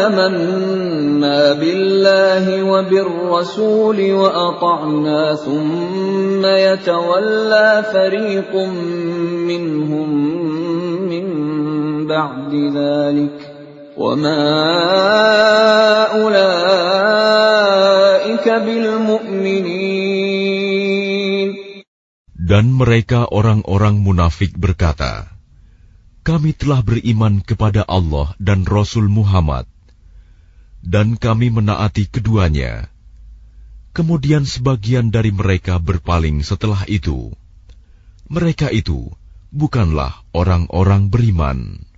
S1: آمَنَّا بِاللَّهِ وَبِالرَّسُولِ وَأَطَعْنَا ثُمَّ يَتَوَلَّى فَرِيقٌ مِّنْهُم مِّن بَعْدِ ذَلِكَ وَمَا أُولَٰئِكَ بِالْمُؤْمِنِينَ.
S2: Dan mereka orang-orang munafik berkata, kami telah beriman kepada Allah dan Rasul Muhammad, dan kami menaati keduanya. Kemudian sebagian dari mereka berpaling setelah itu. Mereka itu bukanlah orang-orang beriman.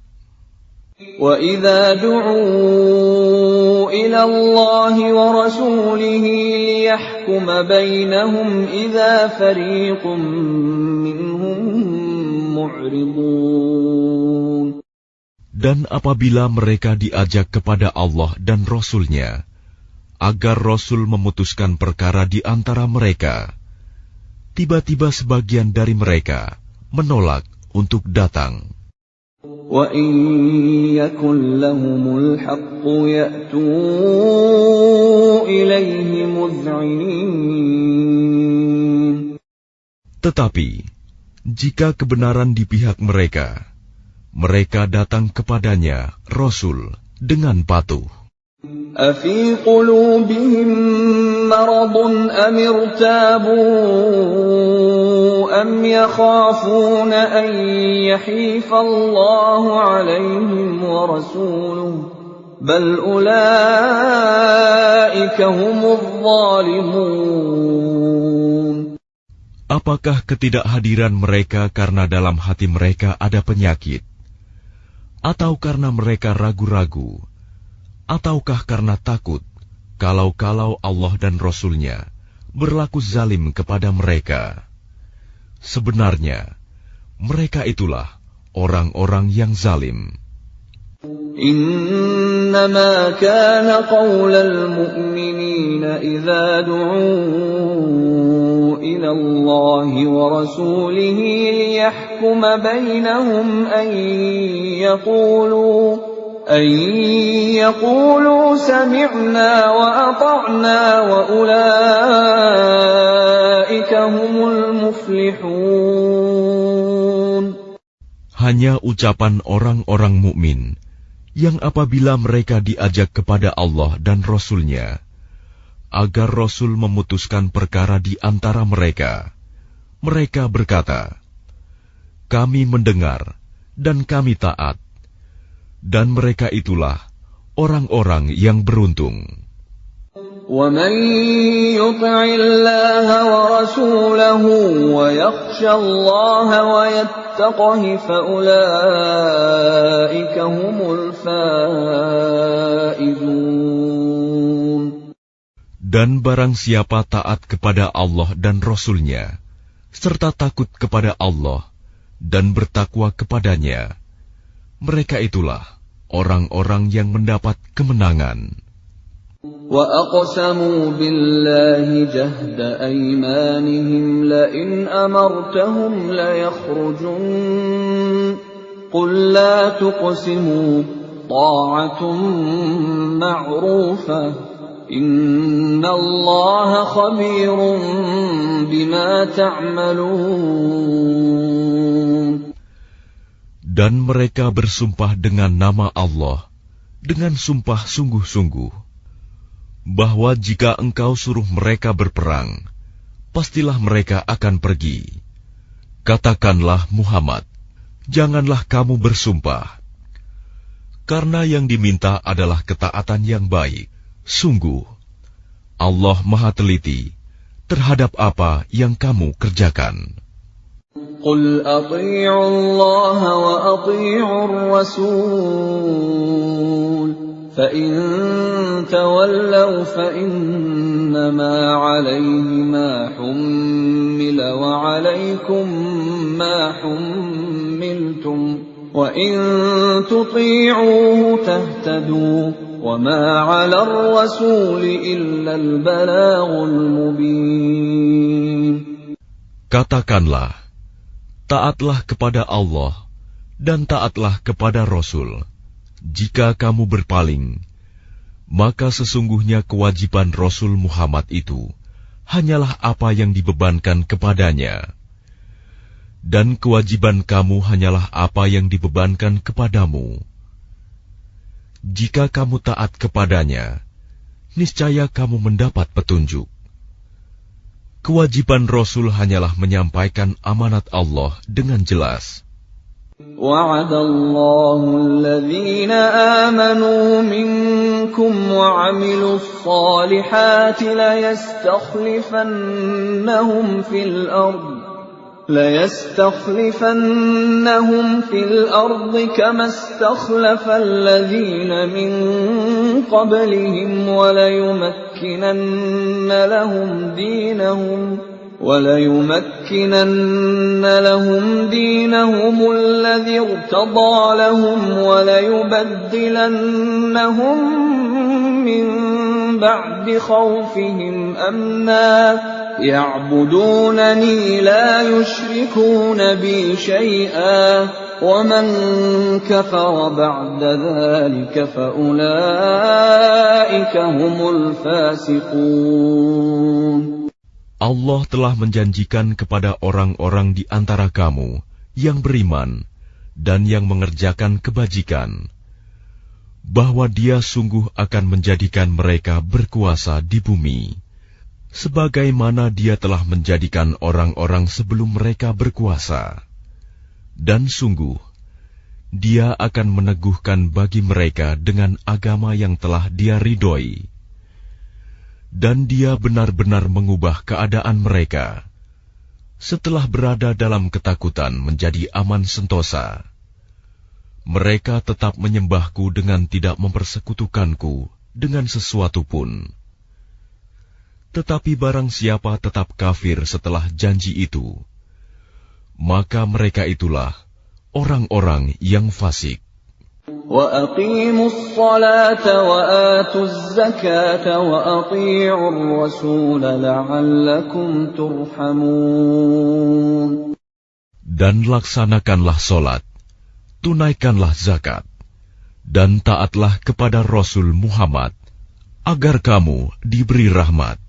S1: وَإِذَا دُعُوا إِلَى اللَّهِ وَرَسُولِهِ لِيَحْكُمَ بَيْنَهُمْ إِذَا فَرِيقٌ مِّنْهُم مُّعْرِضُونَ.
S2: Dan apabila mereka diajak kepada Allah dan Rasul-Nya, agar Rasul memutuskan perkara di antara mereka, tiba-tiba sebagian dari mereka menolak untuk datang.
S1: وَإِن يَكُن لَّهُمُ الْحَقُّ يَأْتُوا إِلَيْهِ مُذْعِنِينَ.
S2: Tetapi, jika kebenaran di pihak mereka, mereka datang kepadanya, Rasul, dengan patuh.
S1: أَفِي قُلُوبِهِم مَّرَضٌ أَمِ ارْتَابُوا أَمْ يَخَافُونَ أَن يَحِيفَ اللَّهُ عَلَيْهِمْ وَرَسُولُهُ بَلْ أُولَٰئِكَ هُمُ الظَّالِمُونَ.
S2: Apakah ketidakhadiran mereka karena dalam hati mereka ada penyakit? Atau karena mereka ragu-ragu? Ataukah karena takut kalau-kalau Allah dan Rasul-Nya berlaku zalim kepada mereka? Sebenarnya, mereka itulah orang-orang yang zalim.
S1: إنما كان قول المؤمنين إذا دعوا إلى الله ورسوله ليحكم بينهم أن يقولوا سمعنا وأطعنا وأولئك هم المفلحون.
S2: Hanya ucapan orang-orang mukmin yang apabila mereka diajak kepada Allah dan Rasul-Nya, agar Rasul memutuskan perkara di antara mereka, mereka berkata, kami mendengar dan kami taat, dan mereka itulah orang-orang yang beruntung.
S1: وَمَن يُطِعِ اللَّهَ وَرَسُولَهُ وَيَخْشَ اللَّهَ وَيَتَّقْهِ فَأُولَٰئِكَ هُمُ الْفَائِزُونَ.
S2: Dan barang siapa taat kepada Allah dan Rasul-Nya, serta takut kepada Allah dan bertakwa kepadanya, mereka itulah orang-orang yang mendapat kemenangan.
S1: وَأَقْسَمُوا بِاللَّهِ جَهْدَ أَيْمَانِهِمْ لَئِنْ أَمَرْتَهُمْ لَيَخْرُجُنَّ قُل لَّا تُقْسِمُوا طَاعَةٌ مَّعْرُوفَةٌ إِنَّ اللَّهَ خَبِيرٌ بِمَا تَعْمَلُونَ.
S2: Dan mereka bersumpah dengan nama Allah, dengan sumpah sungguh-sungguh, bahwa jika engkau suruh mereka berperang, pastilah mereka akan pergi. Katakanlah Muhammad, janganlah kamu bersumpah, karena yang diminta adalah ketaatan yang baik. Sungguh, Allah Maha Teliti terhadap apa yang kamu kerjakan.
S1: قل أطيعوا الله وأطيعوا الرسول فإن تولوا فإنما عليه ما حمل وعليكم ما حملتم وإن تطيعوه تهتدوا وما على الرسول إلا البلاغ المبين.
S2: Katakanlah, taatlah kepada Allah dan taatlah kepada Rasul. Jika kamu berpaling, maka sesungguhnya kewajiban Rasul Muhammad itu hanyalah apa yang dibebankan kepadanya. Dan kewajiban kamu hanyalah apa yang dibebankan kepadamu. Jika kamu taat kepadanya, niscaya kamu mendapat petunjuk. Kewajiban Rasul hanyalah menyampaikan amanat Allah dengan jelas.
S1: وعد الله الذين آمنوا منكم وعملوا الصالحات ليستخلفنهم في الأرض كما استخلف الذين من قبلهم وليمكنن لهم دينهم الذي ارتضى لهم وليبدلنهم من بعد خوفهم أمنا يعبدونني لا يشركون بي شيئا ومن كفر بعد ذلك فأولئك هم الفاسقون.
S2: Allah telah menjanjikan kepada orang-orang di antara kamu yang beriman dan yang mengerjakan kebajikan, bahwa Dia sungguh akan menjadikan mereka berkuasa di bumi, sebagaimana Dia telah menjadikan orang-orang sebelum mereka berkuasa. Dan sungguh, Dia akan meneguhkan bagi mereka dengan agama yang telah Dia ridhoi. Dan Dia benar-benar mengubah keadaan mereka setelah berada dalam ketakutan menjadi aman sentosa. Mereka tetap menyembahku dengan tidak mempersekutukanku dengan sesuatu pun. Tetapi barang siapa tetap kafir setelah janji itu, maka mereka itulah orang-orang yang fasik.
S1: وَأَقِيمُوا الصَّلَاةَ وَآتُوا الزَّكَاةَ وَأَطِيعُوا الرَّسُولَ لَعَلَّكُمْ تُرْحَمُونَ.
S2: Dan laksanakanlah solat, tunaikanlah zakat, dan taatlah kepada Rasul Muhammad, agar kamu diberi rahmat.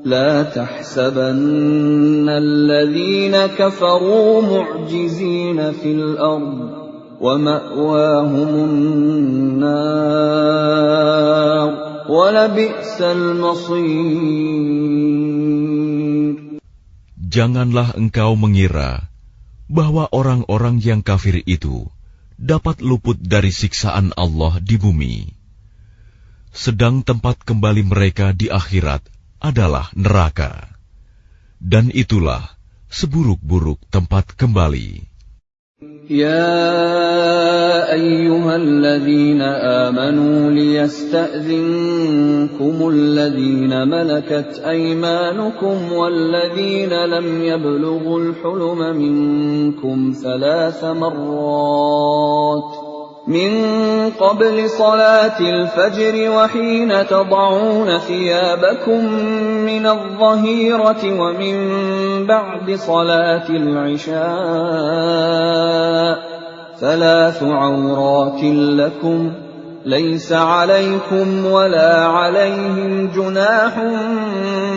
S1: لا تحسبن الذين كفروا معجزين في الأرض ومأواهم النار ولبئس المصير.
S2: Janganlah engkau mengira bahwa orang-orang yang kafir itu dapat luput dari siksaan Allah di bumi, sedang tempat kembali mereka di akhirat adalah neraka, dan itulah seburuk-buruk tempat kembali.
S1: يا أيها الذين آمنوا ليستأذنكم الذين ملكت أيمانكم والذين لم يبلغوا الحلم منكم 3 مرات من قبل صلاة الفجر وحين تضعون ثيابكم من الظهيرة ومن بعد صلاة العشاء 3 عورات لكم ليس عليكم ولا عليهم جناح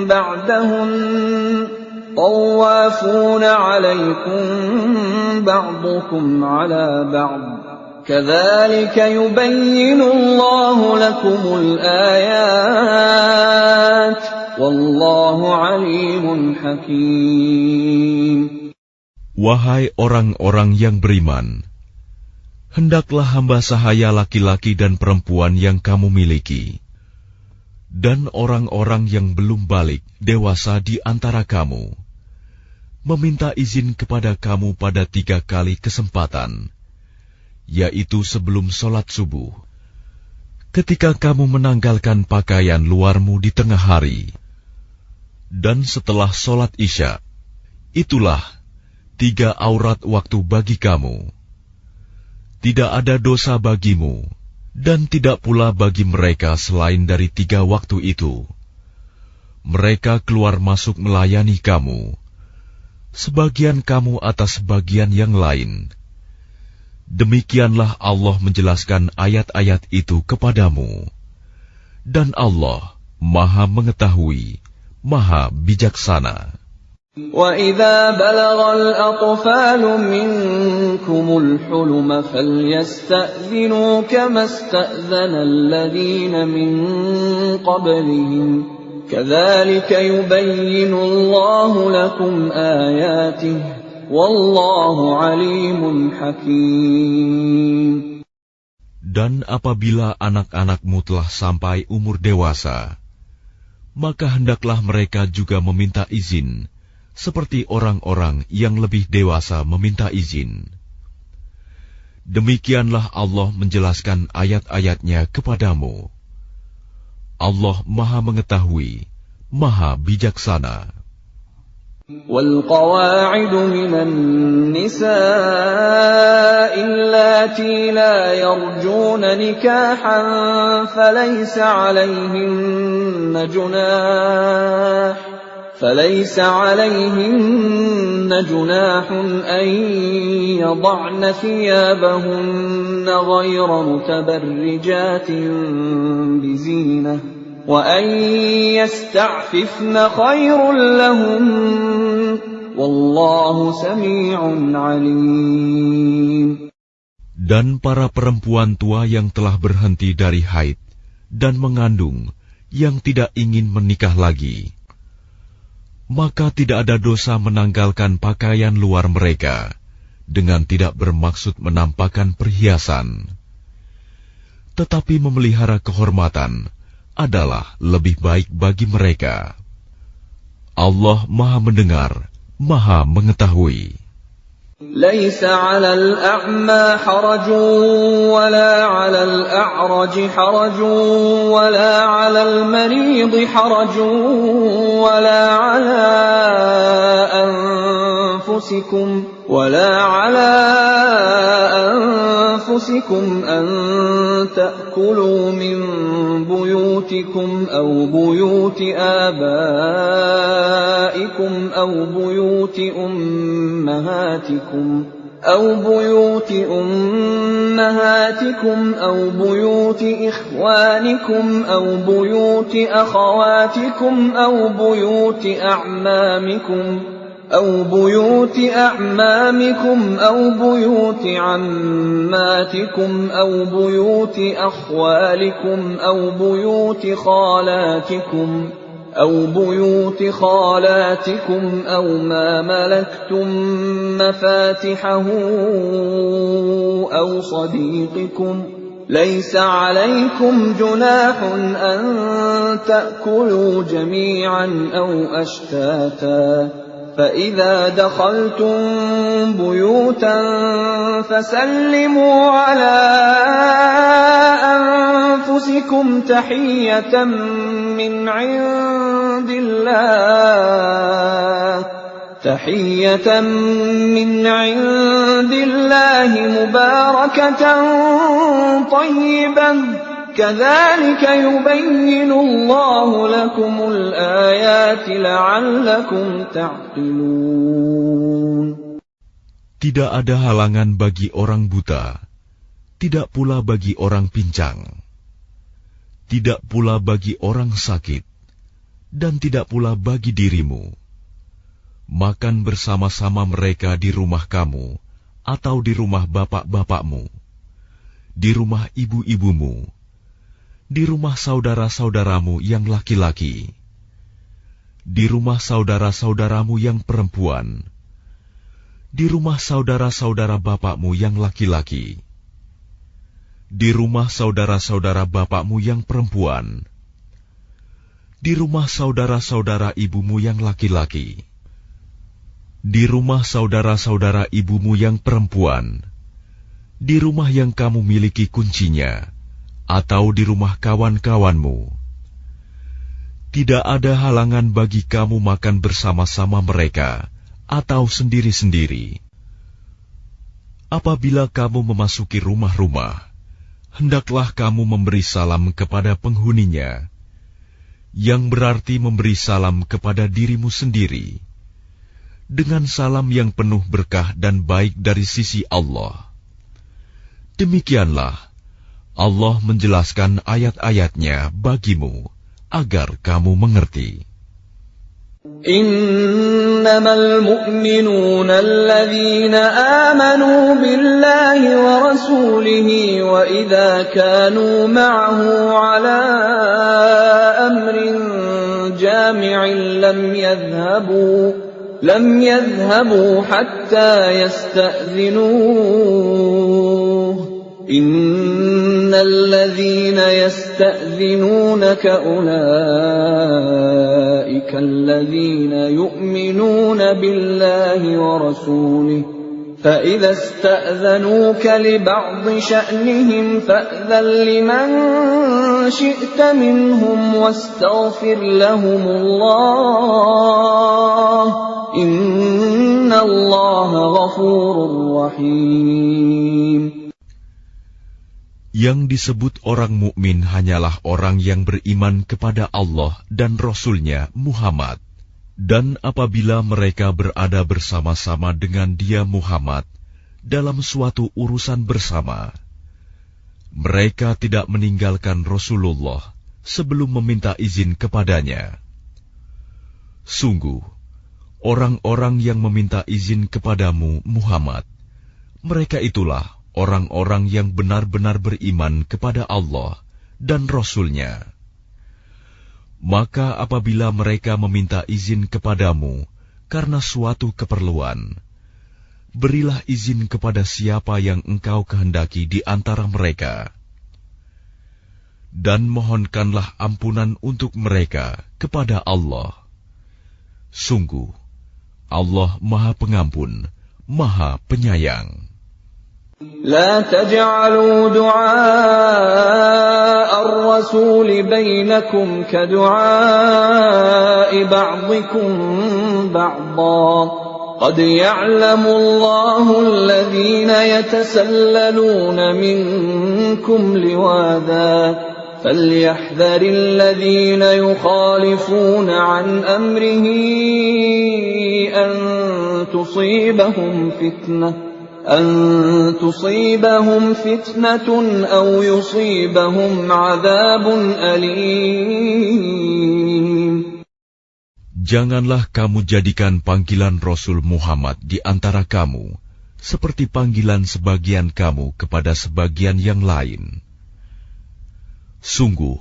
S1: بعدهن طوافون عليكم بعضكم على بعض كذلك يبين الله لكم الآيات والله عليم حكيم.
S2: Wahai orang-orang yang beriman, hendaklah hamba sahaya laki-laki dan perempuan yang kamu miliki, dan orang-orang yang belum balik dewasa di antara kamu, meminta izin kepada kamu pada 3 kali kesempatan, yaitu sebelum sholat subuh, ketika kamu menanggalkan pakaian luarmu di tengah hari, dan setelah sholat isya. Itulah 3 aurat waktu bagi kamu. Tidak ada dosa bagimu, dan tidak pula bagi mereka selain dari 3 waktu itu. Mereka keluar masuk melayani kamu, sebagian kamu atas sebagian yang lain. Demikianlah Allah menjelaskan ayat-ayat itu kepadamu. Dan Allah Maha Mengetahui, Maha Bijaksana.
S1: وَإِذَا بَلَغَ الْأَطْفَالُ مِنكُمُ الْحُلُمَ فَلْيَسْتَأْذِنُوا كَمَا اسْتَأْذَنَ الَّذِينَ مِن قَبْلِهِمْ كَذَلِكَ يُبَيِّنُ اللَّهُ لَكُمْ آيَاتِهِ وَاللَّهُ عَلِيمٌ حَكِيمٌ.
S2: Dan apabila anak-anakmu telah sampai umur dewasa, maka hendaklah mereka juga meminta izin, seperti orang-orang yang lebih dewasa meminta izin. Demikianlah Allah menjelaskan ayat-ayatnya kepadamu. Allah Maha Mengetahui, Maha Bijaksana.
S1: وَالْقَوَاعِدُ مِنَ النِّسَاءِ اللَّاتِي لَا يَرْجُونَ نِكَاحًا فَلَيْسَ عَلَيْهِنَّ جُنَاحٌ أَن يَضَعْنَ ثِيَابَهُنَّ غَيْرَ مُتَبَرِّجَاتٍ بِزِينَةٍ وَأَن يَسْتَعْفِفْنَ خَيْرٌ لَّهُنَّ وَاللَّهُ سَمِيعٌ عَلِيمٌ.
S2: Dan para perempuan tua yang telah berhenti dari haid dan mengandung yang tidak ingin menikah lagi, maka tidak ada dosa menanggalkan pakaian luar mereka dengan tidak bermaksud menampakkan perhiasan. Tetapi memelihara kehormatan adalah lebih baik bagi mereka. Allah Maha Mendengar, Maha Mengetahui.
S1: لَيْسَ عَلَى الْأَعْمَى حَرَجٌ وَلَا عَلَى الْأَعْرَجِ حَرَجٌ وَلَا عَلَى الْمَرِيضِ حَرَجٌ وَلَا عَلَى أَنفُسِكُمْ أَن تَأْكُلُوا مِن بُيُوتِكُمْ أَوْ بُيُوتِ آبَائِكُمْ أَوْ بُيُوتِ أُمَّهَاتِكُمْ أَوْ بُيُوتِ إِخْوَانِكُمْ أَوْ بُيُوتِ أَخَوَاتِكُمْ أَوْ بُيُوتِ أَعْمَامِكُمْ أَوْ بُيُوتِ عَمَّاتِكُمْ أَوْ بُيُوتِ أَخْوَالِكُمْ أَوْ بُيُوتِ خَالَاتِكُمْ أَوْ مَا مَلَكْتُمْ مَفَاتِحَهُ أَوْ صَدِيقِكُمْ لَيْسَ عَلَيْكُمْ جُنَاحٌ أَن تَأْكُلُوا جَمِيعًا أَوْ أَشْتَاتًا فَإِذَا دَخَلْتُم بُيُوتًا فَسَلِّمُوا عَلَىٰ أَنفُسِكُمْ تَحِيَّةً مِّنْ عِندِ اللَّهِ مُبَارَكَةً طَيِّبَةً كَذَلِكَ يُبَيِّنُ اللَّهُ لَكُمُ الْآيَاتِ لَعَلَّكُمْ تَعْقِلُونَ.
S2: Tidak ada halangan bagi orang buta, tidak pula bagi orang pincang, tidak pula bagi orang sakit, dan tidak pula bagi dirimu. Makan bersama-sama mereka di rumah kamu, atau di rumah bapak-bapakmu, di rumah ibu-ibumu, di rumah saudara-saudaramu yang laki-laki, di rumah saudara-saudaramu yang perempuan, di rumah saudara-saudara bapakmu yang laki-laki, di rumah saudara-saudara bapakmu yang perempuan, di rumah saudara-saudara ibumu yang laki-laki, di rumah saudara-saudara ibumu yang perempuan, di rumah yang kamu miliki kuncinya, atau di rumah kawan-kawanmu. Tidak ada halangan bagi kamu makan bersama-sama mereka, atau sendiri-sendiri. Apabila kamu memasuki rumah-rumah, hendaklah kamu memberi salam kepada penghuninya, yang berarti memberi salam kepada dirimu sendiri, dengan salam yang penuh berkah dan baik dari sisi Allah. Demikianlah Allah menjelaskan ayat-ayatnya bagimu, agar kamu mengerti.
S1: Innamal mu'minuna alladhina amanu billahi wa rasulihi wa idha kanu ma'ahu ala amrin jami'in lam yadhhabu hatta yasta'zinuhu. Innal ladhina yasta'zinunaka ulaika alladhina yu'minuna billahi wa rasulihi فإذا استأذنوك لبعض شأنهم فأذن لمن شئت منهم واستغفر لهم الله إن الله غفور رحيم.
S2: Yang disebut orang mukmin hanyalah orang yang beriman kepada Allah dan Rasul-Nya Muhammad. Dan apabila mereka berada bersama-sama dengan dia Muhammad dalam suatu urusan bersama, mereka tidak meninggalkan Rasulullah sebelum meminta izin kepadanya. Sungguh, orang-orang yang meminta izin kepadamu Muhammad, mereka itulah orang-orang yang benar-benar beriman kepada Allah dan Rasul-Nya. Maka apabila mereka meminta izin kepadamu karena suatu keperluan, berilah izin kepada siapa yang engkau kehendaki di antara mereka. Dan mohonkanlah ampunan untuk mereka kepada Allah. Sungguh, Allah Maha Pengampun, Maha Penyayang.
S1: لا تجعلوا دعاء الرسول بينكم كدعاء بعضكم بعضا قد يعلم الله الذين يتسللون منكم لواذا فليحذر الذين يخالفون عن أمره أن تصيبهم فتنة أو يصيبهم عذاب أليم.
S2: Janganlah kamu jadikan panggilan Rasul Muhammad di antara kamu seperti panggilan sebagian kamu kepada sebagian yang lain. Sungguh,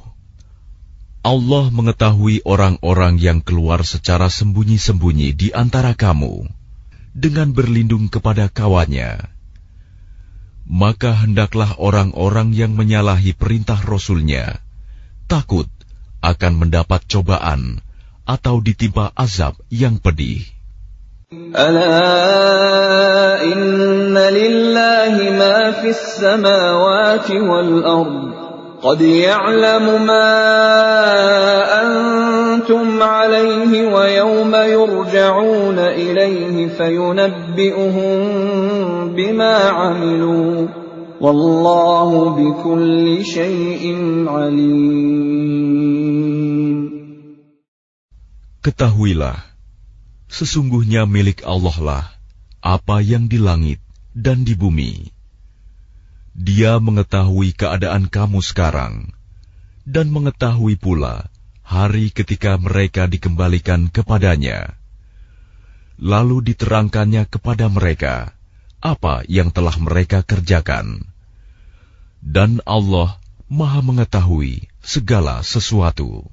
S2: Allah mengetahui orang-orang yang keluar secara sembunyi-sembunyi di antara kamu dengan berlindung kepada kawannya. Maka hendaklah orang-orang yang menyalahi perintah Rasul-Nya takut akan mendapat cobaan atau ditimpa azab yang pedih.
S1: Ala inna lillahi ma fis samawati wal ard. قد يعلم ما أنتم عليه ويوم يرجعون إليه فينبئهم بما عملوا والله بكل شيء عليم.
S2: Ketahuilah, sesungguhnya milik Allah lah apa yang di langit dan di bumi. Dia mengetahui keadaan kamu sekarang, dan mengetahui pula hari ketika mereka dikembalikan kepadanya. Lalu diterangkannya kepada mereka apa yang telah mereka kerjakan. Dan Allah Maha mengetahui segala sesuatu.